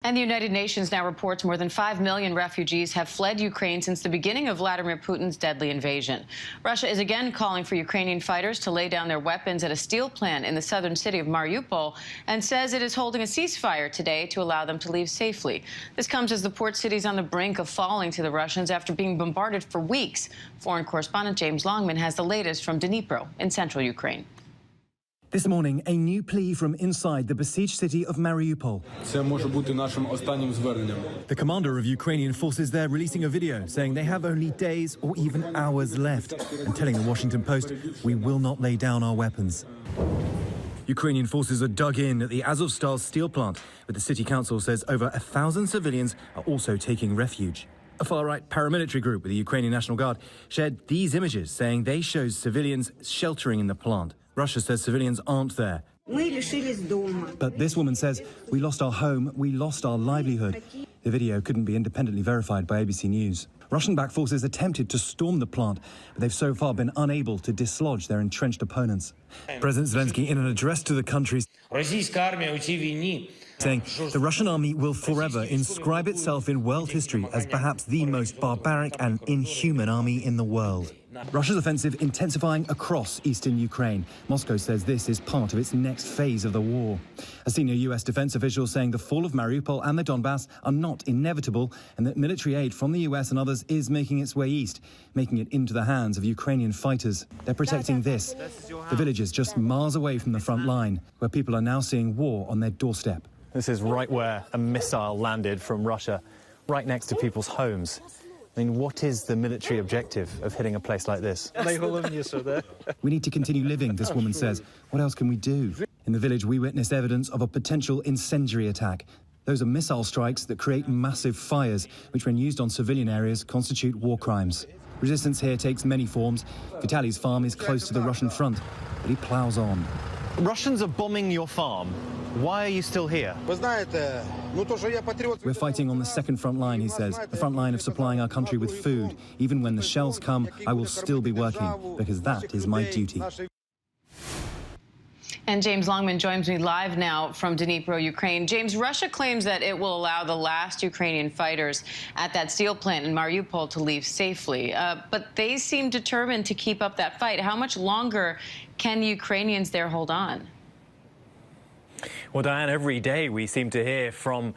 And the United Nations now reports more than 5 million refugees have fled Ukraine since the beginning of Vladimir Putin's deadly invasion. Russia is again calling for Ukrainian fighters to lay down their weapons at a steel plant in the southern city of Mariupol and says it is holding a ceasefire today to allow them to leave safely. This comes as the port city is on the brink of falling to the Russians after being bombarded for weeks. Foreign correspondent James Longman has the latest from Dnipro in central Ukraine. This morning, a new plea from inside the besieged city of Mariupol. The commander of Ukrainian forces there releasing a video saying they have only days or even hours left and telling the Washington Post, "We will not lay down our weapons." Ukrainian forces are dug in at the Azovstal steel plant, but the city council says over 1,000 civilians are also taking refuge. A far-right paramilitary group with the Ukrainian National Guard shared these images saying they show civilians sheltering in the plant. Russia says civilians aren't there. But this woman says, "We lost our home, we lost our livelihood." The video couldn't be independently verified by ABC News. Russian-backed forces attempted to storm the plant, but they've so far been unable to dislodge their entrenched opponents. President Zelensky, in an address to the country, saying the Russian army will forever inscribe itself in world history as perhaps the most barbaric and inhuman army in the world. Russia's offensive intensifying across eastern Ukraine. Moscow says this is part of its next phase of the war. A senior US defense official saying the fall of Mariupol and the Donbass are not inevitable and that military aid from the US and others is making its way east, making it into the hands of Ukrainian fighters. They're protecting this, the villages just miles away from the front line, where people are now seeing war on their doorstep. This is right where a missile landed from Russia, right next to people's homes. I mean, what is the military objective of hitting a place like this? We need to continue living, this woman says. What else can we do? In the village, we witnessed evidence of a potential incendiary attack. Those are missile strikes that create massive fires, which when used on civilian areas constitute war crimes. Resistance here takes many forms. Vitaly's farm is close to the Russian front, but he plows on. Russians are bombing your farm. Why are you still here? We're fighting on the second front line, he says, the front line of supplying our country with food. Even when the shells come, I will still be working, because that is my duty. And James Longman joins me live now from Dnipro, Ukraine. James, Russia claims that it will allow the last Ukrainian fighters at that steel plant in Mariupol to leave safely. But they seem determined to keep up that fight. How much longer can the Ukrainians there hold on? Well, Diane, every day we seem to hear from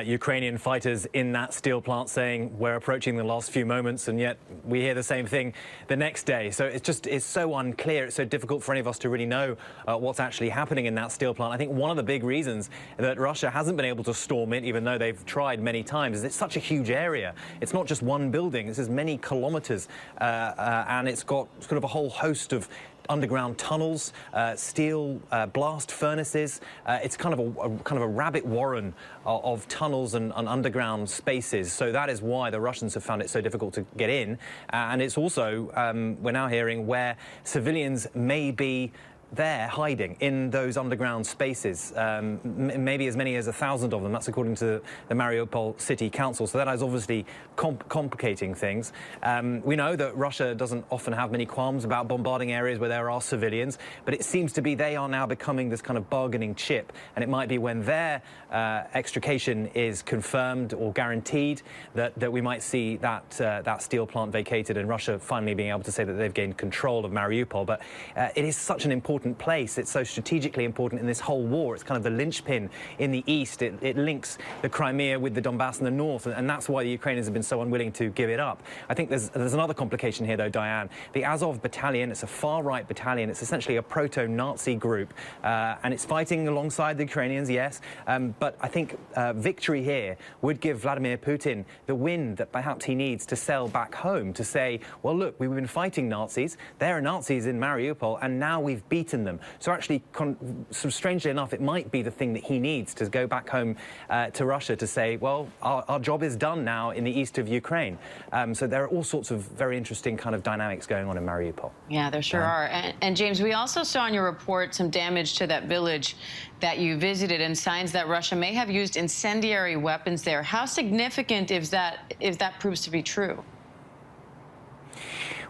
Ukrainian fighters in that steel plant saying we're approaching the last few moments, and yet we hear the same thing the next day. So it's so unclear. It's so difficult for any of us to really know what's actually happening in that steel plant. I think one of the big reasons that Russia hasn't been able to storm it, even though they've tried many times, is it's such a huge area. It's not just one building. This is many kilometers, and it's got sort of a whole host of underground tunnels, steel blast furnaces. It's kind of a rabbit warren of tunnels and underground spaces. So that is why the Russians have found it so difficult to get in. And it's also, we're now hearing, where civilians may be there hiding in those underground spaces, maybe as many as 1,000 of them. That's according to the Mariupol City Council. So that is obviously complicating things. We know that Russia doesn't often have many qualms about bombarding areas where there are civilians, but it seems to be they are now becoming this kind of bargaining chip. And it might be when their extrication is confirmed or guaranteed that we might see that steel plant vacated and Russia finally being able to say that they've gained control of Mariupol. But it is such an important place. It's so strategically important in this whole war. It's kind of the linchpin in the east. It links the Crimea with the Donbass in the north, and that's why the Ukrainians have been so unwilling to give it up. I think there's another complication here, though, Diane. The Azov battalion, it's a far-right battalion. It's essentially a proto-Nazi group, and it's fighting alongside the Ukrainians, yes, but I think victory here would give Vladimir Putin the wind that perhaps he needs to sell back home, to say, well, look, we've been fighting Nazis. There are Nazis in Mariupol, and now we've beaten them. So actually, sort of strangely enough, it might be the thing that he needs to go back home to Russia to say, well, our job is done now in the east of Ukraine. So there are all sorts of very interesting kind of dynamics going on in Mariupol. Yeah, there sure are. And James, we also saw in your report some damage to that village that you visited and signs that Russia may have used incendiary weapons there. How significant is that if that proves to be true?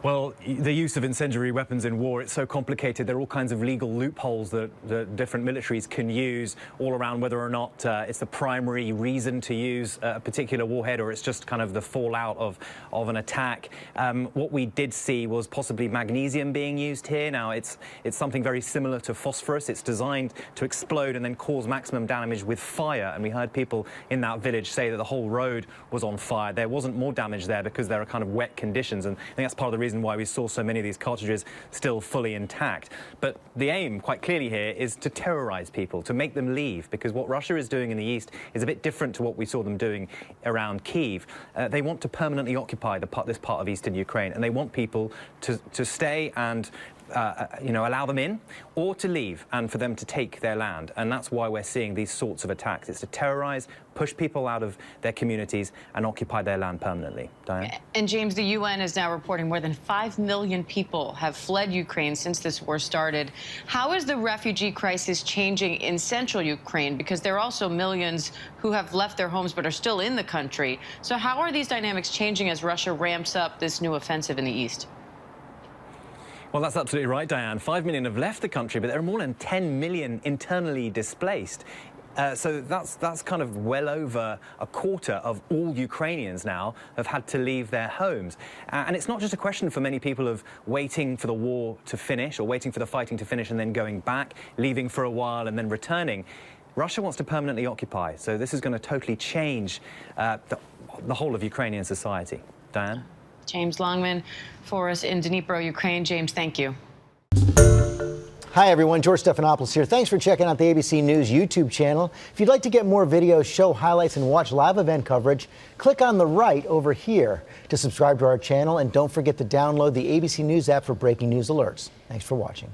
Well, the use of incendiary weapons in war, it's so complicated. There are all kinds of legal loopholes that different militaries can use all around whether or not it's the primary reason to use a particular warhead or it's just kind of the fallout of an attack. What we did see was possibly magnesium being used here. Now, it's something very similar to phosphorus. It's designed to explode and then cause maximum damage with fire. And we heard people in that village say that the whole road was on fire. There wasn't more damage there because there are kind of wet conditions. And I think that's part of the reason why we saw so many of these cartridges still fully intact. But the aim, quite clearly here, is to terrorize people, to make them leave, because what Russia is doing in the east is a bit different to what we saw them doing around Kyiv. They want to permanently occupy this part of eastern Ukraine, and they want people to stay and allow them in, or to leave and for them to take their land. And that's why we're seeing these sorts of attacks. It's to terrorize, push people out of their communities and occupy their land permanently. Diane? And James, the UN is now reporting more than 5 million people have fled Ukraine since this war started. How is the refugee crisis changing in central Ukraine? Because there are also millions who have left their homes but are still in the country. So how are these dynamics changing as Russia ramps up this new offensive in the east? Well, that's absolutely right, Diane. 5 million have left the country, but there are more than 10 million internally displaced. So that's kind of well over a quarter of all Ukrainians now have had to leave their homes. And it's not just a question for many people of waiting for the war to finish or waiting for the fighting to finish and then going back, leaving for a while and then returning. Russia wants to permanently occupy, so this is going to totally change the whole of Ukrainian society. Diane? James Longman for us in Dnipro, Ukraine. James, thank you. Hi, everyone. George Stephanopoulos here. Thanks for checking out the ABC News YouTube channel. If you'd like to get more videos, show highlights, and watch live event coverage, click on the right over here to subscribe to our channel. And don't forget to download the ABC News app for breaking news alerts. Thanks for watching.